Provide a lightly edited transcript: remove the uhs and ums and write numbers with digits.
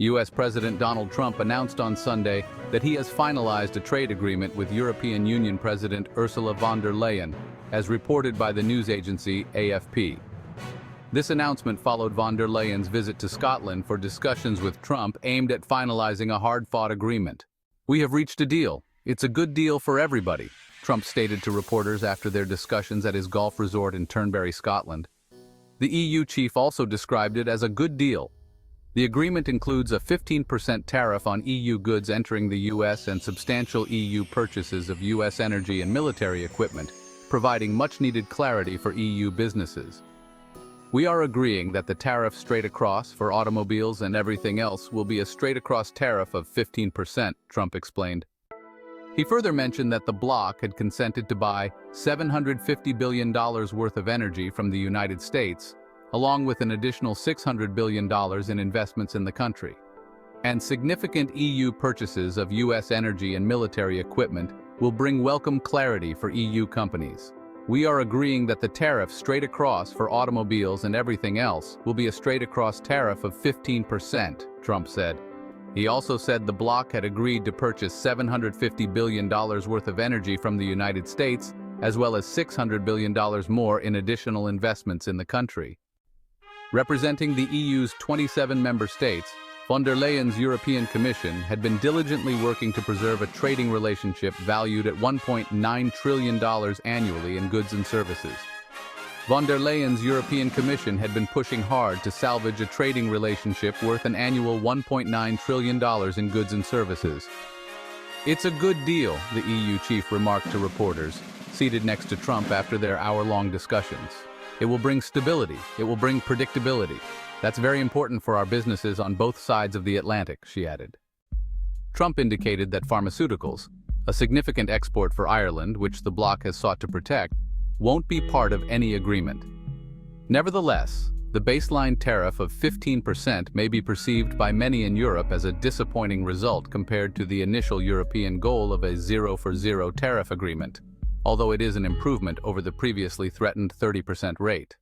U.S. President Donald Trump announced on Sunday that he has finalized a trade agreement with European Union President Ursula von der Leyen, as reported by the news agency AFP. This announcement followed von der Leyen's visit to Scotland for discussions with Trump aimed at finalizing a hard-fought agreement. "We have reached a deal. It's a good deal for everybody," Trump stated to reporters after their discussions at his golf resort in Turnberry, Scotland. The EU chief also described it as a good deal. The agreement includes a 15% tariff on EU goods entering the US and substantial EU purchases of US energy and military equipment, providing much-needed clarity for EU businesses. "We are agreeing that the tariff straight across for automobiles and everything else will be a straight-across tariff of 15%, Trump explained. He further mentioned that the bloc had consented to buy $750 billion worth of energy from the United States, along with an additional $600 billion in investments in the country. And significant EU purchases of US energy and military equipment will bring welcome clarity for EU companies. We are agreeing that the tariff straight across for automobiles and everything else will be a straight-across tariff of 15%, Trump said. He also said the bloc had agreed to purchase $750 billion worth of energy from the United States, as well as $600 billion more in additional investments in the country. Representing the EU's 27 member states, von der Leyen's European Commission had been diligently working to preserve a trading relationship valued at $1.9 trillion annually in goods and services. Von der Leyen's European Commission had been pushing hard to salvage a trading relationship worth an annual $1.9 trillion in goods and services. "It's a good deal," the EU chief remarked to reporters, seated next to Trump after their hour-long discussions. "It will bring stability. It will bring predictability. That's very important for our businesses on both sides of the Atlantic," she added. Trump indicated that pharmaceuticals, a significant export for Ireland which the bloc has sought to protect, won't be part of any agreement. Nevertheless, the baseline tariff of 15% may be perceived by many in Europe as a disappointing result compared to the initial European goal of a zero-for-zero tariff agreement, although it is an improvement over the previously threatened 30% rate.